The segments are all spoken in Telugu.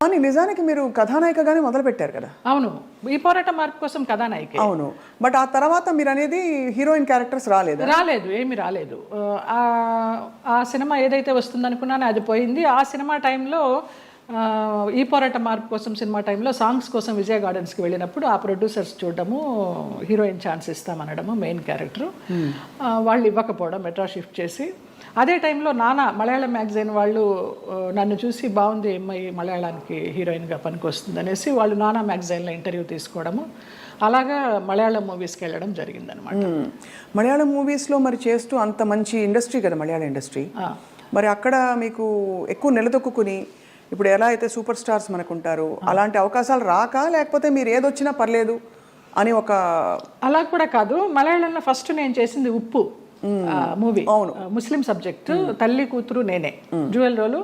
కానీ నిజానికి మీరు కథానాయికగానే మొదలు పెట్టారు కదా? అవును, ఈ పోరాట మార్పు కోసం కథానాయిక. అవును, బట్ ఆ తర్వాత మీరు అనేది హీరోయిన్ క్యారెక్టర్స్ రాలేదు? ఏమీ రాలేదు. ఆ సినిమా ఏదైతే వస్తుందనుకున్నానో అది పోయింది. ఆ సినిమా టైంలో ఈ పోరాట మార్పు కోసం సినిమా టైంలో సాంగ్స్ కోసం విజయ గార్డెన్స్కి వెళ్ళినప్పుడు ఆ ప్రొడ్యూసర్స్ చూడడము, హీరోయిన్ ఛాన్స్ ఇస్తామనడము, మెయిన్ క్యారెక్టర్ వాళ్ళు ఇవ్వకపోవడం, మెట్రాస్ షిఫ్ట్ చేసి. అదే టైంలో నానా మలయాళం మ్యాగజైన్ వాళ్ళు నన్ను చూసి బాగుంది అమ్మాయి మలయాళానికి హీరోయిన్గా పనికొస్తుంది అనేసి వాళ్ళు నానా మ్యాగజైన్లో ఇంటర్వ్యూ తీసుకోవడము, అలాగా మలయాళం మూవీస్కి వెళ్ళడం జరిగిందనమాట. మలయాళం మూవీస్లో మరి చేస్తూ అంత మంచి ఇండస్ట్రీ కదా మలయాళం ఇండస్ట్రీ, మరి అక్కడ మీకు ఎక్కువ నిలదొక్కుని ఇప్పుడు ఎలా అయితే సూపర్ స్టార్స్ మనకు ఉంటారు అలాంటి అవకాశాలు రాక, లేకపోతే మీరు ఏదొచ్చినా పర్లేదు అని ఒక? అలా కూడా కాదు. మలయాళంలో ఫస్ట్ నేను చేసింది ఉప్పు మూవీ, ముస్లిం సబ్జెక్ట్, తల్లి కూతురు నేనే, జ్యువెల్ రోలు.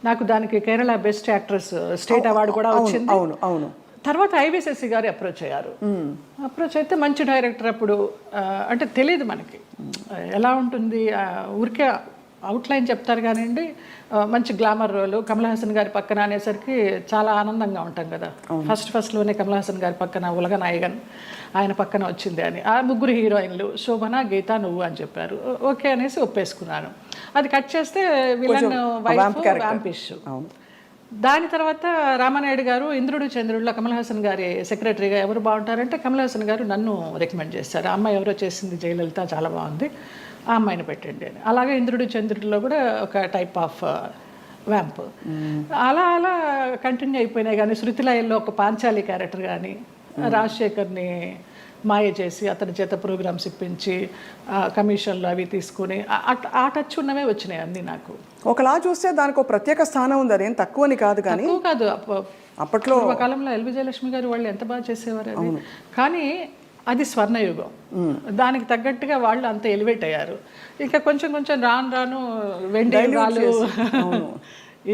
నాకు దానికి Kerala best actress state award కూడా వచ్చింది. అవును అవును. తర్వాత ఐవిశశి గారు అప్రోచ్ అయ్యారు. అప్రోచ్ అయితే మంచి డైరెక్టర్. అప్పుడు అంటే తెలియదు మనకి ఎలా ఉంటుంది, ఊరికే అవుట్లైన్ చెప్తారు కానివ్వండి, మంచి గ్లామర్ రోలు, కమల్ హాసన్ గారి పక్కన అనేసరికి చాలా ఆనందంగా ఉంటాం కదా. ఫస్ట్లోనే కమల్ హాసన్ గారి పక్కన ఉలగ నాయగన్ ఆయన పక్కన వచ్చింది అని. ఆ ముగ్గురు హీరోయిన్లు శోభన, గీత, నువ్వు అని చెప్పారు. ఓకే అనేసి ఒప్పేసుకున్నాను. అది కట్ చేస్తే విలన్ వైఫ్ వ్యాంపిష్. దాని తర్వాత రామానాయుడు గారు ఇంద్రుడు చంద్రుడిలో కమల్ హాసన్ గారి సెక్రటరీగా ఎవరు బాగుంటారంటే కమల్ హాసన్ గారు నన్ను రికమెండ్ చేశారు. ఆ అమ్మాయి ఎవరో చేసింది జయలలిత, చాలా బాగుంది, ఆ అమ్మాయిని పెట్టండి అని. అలాగే ఇంద్రుడు చంద్రుడిలో కూడా ఒక టైప్ ఆఫ్ వ్యాంప్. అలా అలా కంటిన్యూ అయిపోయినాయి. కానీ శృతిలయల్లో ఒక పాంచాలి క్యారెక్టర్ కానీ, రాజశేఖర్ని మాయ చేసి అతని చేత ప్రోగ్రామ్స్ ఇప్పించి కమిషన్లు అవి తీసుకుని ఆ టచ్ ఉన్నవే వచ్చినాయి అన్నీ నాకు. ఒకలా చూస్తే దానికి ఒక ప్రత్యేక స్థానం ఉంది, అదేం తక్కువని కాదు. కానీ కాదు, అప్పట్లో కాలంలో ఎల్ విజయలక్ష్మి గారు వాళ్ళు ఎంత బాగా చేసేవారు అది. కానీ అది స్వర్ణయుగం, దానికి తగ్గట్టుగా వాళ్ళు అంత ఎలివేట్ అయ్యారు. ఇంకా కొంచెం కొంచెం రాను రాను వెండి యుగాలు,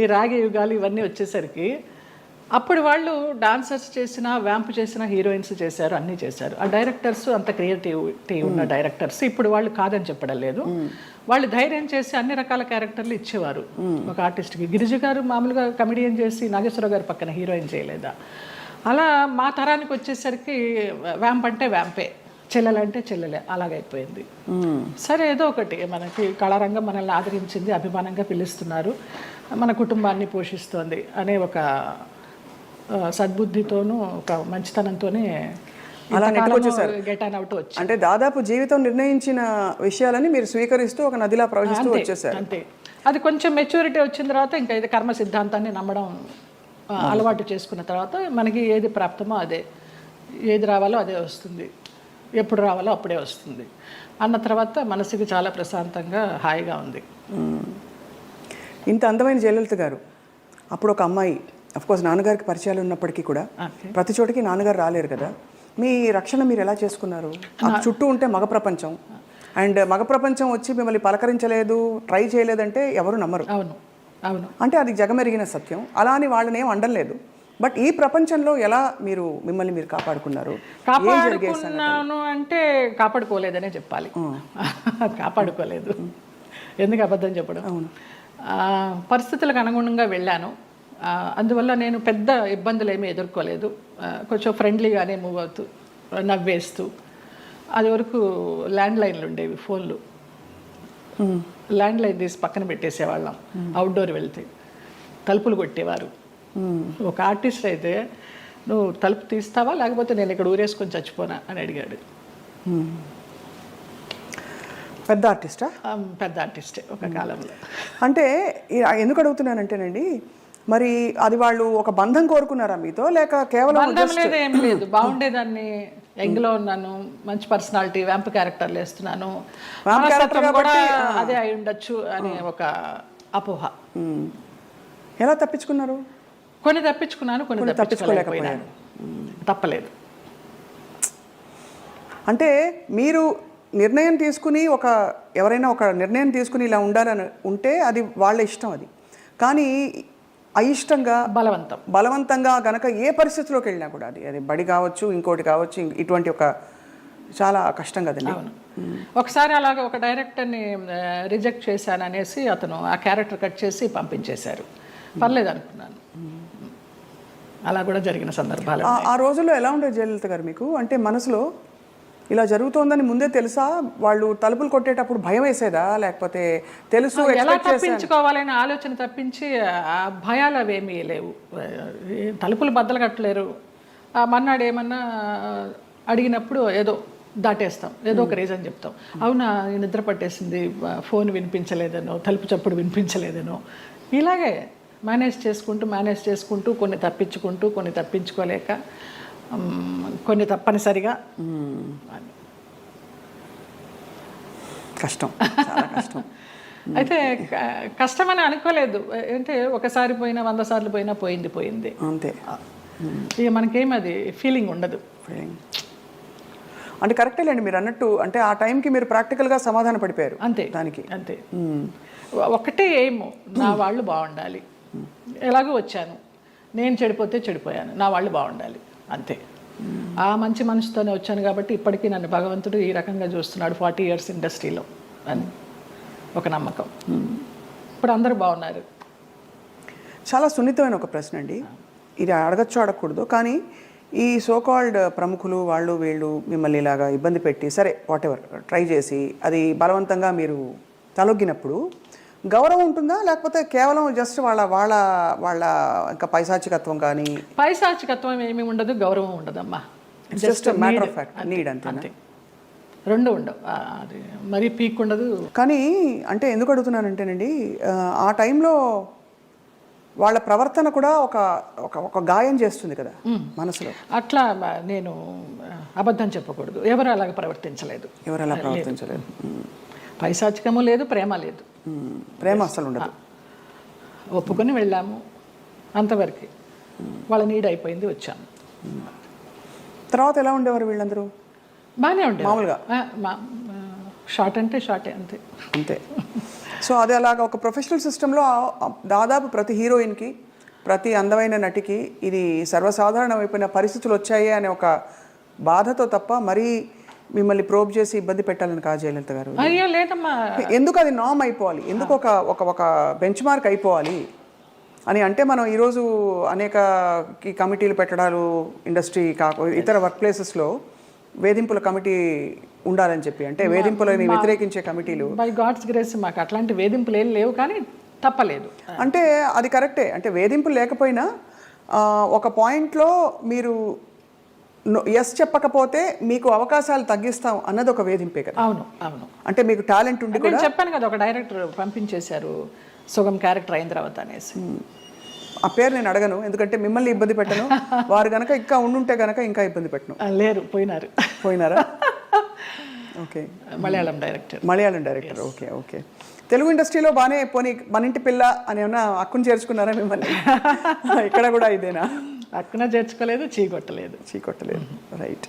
ఈ రాగి యుగాలు ఇవన్నీ వచ్చేసరికి అప్పుడు వాళ్ళు డాన్సర్స్ చేసిన, వ్యాంప్ చేసిన, హీరోయిన్స్ చేశారు, అన్నీ చేశారు. ఆ డైరెక్టర్స్ అంత క్రియేటివిటీ ఉన్న డైరెక్టర్స్. ఇప్పుడు వాళ్ళు కాదని చెప్పడం లేదు, వాళ్ళు ధైర్యం చేసి అన్ని రకాల క్యారెక్టర్లు ఇచ్చేవారు ఒక ఆర్టిస్ట్కి. గిరిజ గారు మామూలుగా కమెడియన్ చేసి నాగేశ్వరరావు గారి పక్కన హీరోయిన్ చేయలేదా? అలా మా తరానికి వచ్చేసరికి వ్యాంప్ అంటే వ్యాంపే, చెల్లెలంటే చెల్లెలే, అలాగైపోయింది. సరే ఏదో ఒకటి, మనకి కళారంగం మనల్ని ఆదరించింది, అభిమానంగా పిలుస్తున్నారు, మన కుటుంబాన్ని పోషిస్తోంది అనే ఒక సద్బుద్ధితోనూ ఒక మంచితనంతోనే అలా నెట్టుకొచ్చేసారు. గెట్ ఆన్ అవుట్ వచ్చి, అంటే దాదాపు జీవితం నిర్ణయించిన విషయాలని మీరు స్వీకరిస్తూ ఒక నదిలా ప్రవహిస్తూ వచ్చేసారు. అంతే. అది కొంచెం మెచ్యూరిటీ వచ్చిన తర్వాత ఇంకా ఇది కర్మ సిద్ధాంతాన్ని నమ్మడం అలవాటు చేసుకున్న తర్వాత మనకి ఏది ప్రాప్తమో అదే, ఏది రావాలో అదే వస్తుంది, ఎప్పుడు రావాలో అప్పుడే వస్తుంది అన్న తర్వాత మనసుకి చాలా ప్రశాంతంగా హాయిగా ఉంది. ఇంత అందమైన జయలలిత గారు అప్పుడు ఒక అమ్మాయి, అఫ్కోర్స్ నాన్నగారికి పరిచయాలు ఉన్నప్పటికీ కూడా ప్రతి చోటికి నాన్నగారు రాలేరు కదా, మీ రక్షణ మీరు ఎలా చేసుకున్నారు? చుట్టూ ఉంటే మగ ప్రపంచం, అండ్ మగ ప్రపంచం వచ్చి మిమ్మల్ని పలకరించలేదు, ట్రై చేయలేదంటే ఎవరు నమ్మరు. అవును అవును, అంటే అది జగమెరిగిన సత్యం. అలా అని వాళ్ళని ఏం అండలేదు. బట్ ఈ ప్రపంచంలో ఎలా మీరు మిమ్మల్ని మీరు కాపాడుకున్నారు? కాపాడుకున్నాను అంటే కాపాడుకోలేదనే చెప్పాలి. కాపాడుకోలేదు, ఎందుకు అబద్ధం చెప్పడం. పరిస్థితులకు అనుగుణంగా వెళ్ళాను, అందువల్ల నేను పెద్ద ఇబ్బందులు ఏమీ ఎదుర్కోలేదు. కొంచెం ఫ్రెండ్లీగానే మూవ్ అవుతూ, నవ్వేస్తూ. అది వరకు ల్యాండ్లైన్లు ఉండేవి, ఫోన్లు, ల్యాండ్లైన్ తీసి పక్కన పెట్టేసేవాళ్ళం. అవుట్డోర్ వెళ్తే తలుపులు కొట్టేవారు. ఒక ఆర్టిస్ట్ అయితే నువ్వు తలుపు తీస్తావా లేకపోతే నేను ఇక్కడ ఊరేసుకొని చచ్చిపోనా అని అడిగాడు. పెద్ద ఆర్టిస్టా? పెద్ద ఆర్టిస్టే ఒక కాలంలో. అంటే ఎందుకు అడుగుతున్నానంటేనండి, మరి అది వాళ్ళు ఒక బంధం కోరుకున్నారా మీతో, లేక కేవలం? బంధం లేదు, ఏం లేదు. బాగుండేదాన్ని, యంగ్లో ఉన్నాను, మంచి పర్సనాలిటీ, వ్యాంప్ క్యారెక్టర్లు వేస్తున్నాను, కూడా అదే అయి ఉండొచ్చు అనే ఒక అపోహ. ఎలా తప్పించుకున్నారు? కొన్ని తప్పించుకున్నాను, కొన్ని తప్పించుకోలేకపోయాను. తప్పలేదు. అంటే మీరు నిర్ణయం తీసుకుని ఎవరైనా ఒక నిర్ణయం తీసుకుని ఇలా ఉంటే అది వాళ్ళ ఇష్టం. అది కానీ అయిష్టంగా బలవంతంగా గనక ఏ పరిస్థితిలోకి వెళ్ళినా కూడా అది బడి కావచ్చు, ఇంకోటి కావచ్చు, ఇటువంటి ఒక చాలా కష్టం కదండి. ఒకసారి అలాగే ఒక డైరెక్టర్ని రిజెక్ట్ చేశాను అనేసి అతను ఆ క్యారెక్టర్ కట్ చేసి పంపించేశారు. పర్లేదు అనుకున్నాను. అలా కూడా జరిగిన సందర్భాలు. ఆ రోజుల్లో ఎలా ఉండేది జయలలిత గారు మీకు? అంటే మనసులో ఇలా జరుగుతోందని ముందే తెలుసా? వాళ్ళు తలుపులు కొట్టేటప్పుడు భయం వేసేదా, లేకపోతే తెలుసు ఎలా తప్పించుకోవాలనే ఆలోచన తప్పించి ఆ భయాలు అవేమీ లేవు. తలుపులు బద్దలు కట్టలేరు. మన్నాడు ఏమన్నా అడిగినప్పుడు ఏదో దాటేస్తాం, ఏదో ఒక రీజన్ చెప్తాం. అవునా నిద్ర పట్టేసింది, ఫోన్ వినిపించలేదనో, తలుపు చప్పుడు వినిపించలేదనో, ఇలాగే మేనేజ్ చేసుకుంటూ కొన్ని తప్పించుకుంటూ కొన్ని తప్పించుకోలేక కొన్ని తప్పనిసరిగా. కష్టం, చాలా కష్టం. అయితే కష్టమని అనుకోలేదు. అంటే ఒకసారి పోయినా 100 సార్లు పోయినా పోయింది అంతే. ఇక మనకేం అది ఫీలింగ్ ఉండదు. అంటే కరెక్టేలేండి మీరు అన్నట్టు. అంటే ఆ టైంకి మీరు ప్రాక్టికల్గా సమాధాన పడిపోయారు అంతే దానికి. అంతే. ఒకటే ఏమో, నా వాళ్ళు బాగుండాలి. ఎలాగో వచ్చాను, నేను చెడిపోతే చెడిపోయాను, నా వాళ్ళు బాగుండాలి అంతే. ఆ మంచి మనసుతోనే వచ్చాను కాబట్టి ఇప్పటికీ నన్ను భగవంతుడు ఈ రకంగా చూస్తున్నాడు 40 years ఇండస్ట్రీలో అని ఒక నమ్మకం. ఇప్పుడు అందరూ బాగున్నారు. చాలా సున్నితమైన ఒక ప్రశ్న అండి ఇది. అడగచ్చు అడగకూడదు, కానీ ఈ సోకాల్డ్ ప్రముఖులు వాళ్ళు వీళ్ళు మిమ్మల్ని ఇలాగా ఇబ్బంది పెట్టి, సరే వాటెవర్ ట్రై చేసి అది బలవంతంగా మీరు తలొగ్గినప్పుడు గౌరవం ఉంటుందా, లేకపోతే కేవలం జస్ట్ వాళ్ళ వాళ్ళ వాళ్ళ ఇంకా పైశాచికత్వం? కానీ పైశాచికత్వం ఏమీ ఉండదు, గౌరవం ఉండదమ్మా. Just matter of fact, need అంతే. రెండు ఉండవు, అది మరీ పీక్ ఉండదు. కానీ అంటే ఎందుకు అడుగుతున్నానంటేనండి, ఆ టైంలో వాళ్ళ ప్రవర్తన కూడా ఒక ఒక గాయం చేస్తుంది కదా మనసులో. అట్లా నేను అబద్ధం చెప్పకూడదు, ఎవరు అలాగ ప్రవర్తించలేదు. పైశాచికము లేదు, ప్రేమ లేదు. ప్రేమ అసలు ఉండదు. ఒప్పుకొని వెళ్ళాము అంతవరకు. వాళ్ళ నీడ్ అయిపోయింది, వచ్చాము. తర్వాత ఎలా ఉండేవారు వీళ్ళందరూ? బాగానే ఉండే మామూలుగా. షార్ట్ అంటే షార్టే అంతే అంతే. సో అది అలాగా ఒక ప్రొఫెషనల్ సిస్టంలో దాదాపు ప్రతి హీరోయిన్కి, ప్రతి అందమైన నటికి ఇది సర్వసాధారణమైపోయిన పరిస్థితులు వచ్చాయి అనే ఒక బాధతో తప్ప మరీ మిమ్మల్ని ప్రోబ్ చేసి ఇబ్బంది పెట్టాలని కాదు జయలలిత గారు. అయ్యో లేదమ్మా. ఎందుకు అది నామ్ అయిపోవాలి, ఎందుకు ఒక బెంచ్ మార్క్ అయిపోవాలి అని అంటే, మనం ఈరోజు అనేక కమిటీలు పెట్టడాలు, ఇండస్ట్రీ ఇతర వర్క్ ప్లేసెస్లో వేధింపుల కమిటీ ఉండాలని చెప్పి, అంటే వేధింపులని వ్యతిరేకించే కమిటీలు. బై గాడ్స్ గ్రేస్ మాకు అట్లాంటి వేధింపులు ఏం లేవు, కానీ తప్పలేదు. అంటే అది కరెక్టే. అంటే వేధింపులు లేకపోయినా ఒక పాయింట్లో మీరు ఎస్ చెప్పకపోతే మీకు అవకాశాలు తగ్గిస్తాం అన్నది ఒక వేధింపే కదా. అవును అవును. అంటే మీకు టాలెంట్ ఉండి కూడా చెప్పాను కదా, ఒక డైరెక్టర్ పంపించేశారు సుగం క్యారెక్టర్ అయిన తర్వాత అనేసి. ఆ పేరు నేను అడగను, ఎందుకంటే మిమ్మల్ని ఇబ్బంది పెట్టను. వారు గనక ఇంకా ఉండుంటే గనక ఇంకా ఇబ్బంది పెట్టను. లేరు, పోయినారా? Okay. Malayalam director. Okay okay. Telugu ఇండస్ట్రీలో బాగానే పోనీ మన ఇంటి పిల్ల అని ఏమన్నా అక్కును చేర్చుకున్నారా మిమ్మల్ని? ఇక్కడ కూడా ఇదేనా? అక్కున చేర్చుకోలేదు, చీకొట్టలేదు. రైట్.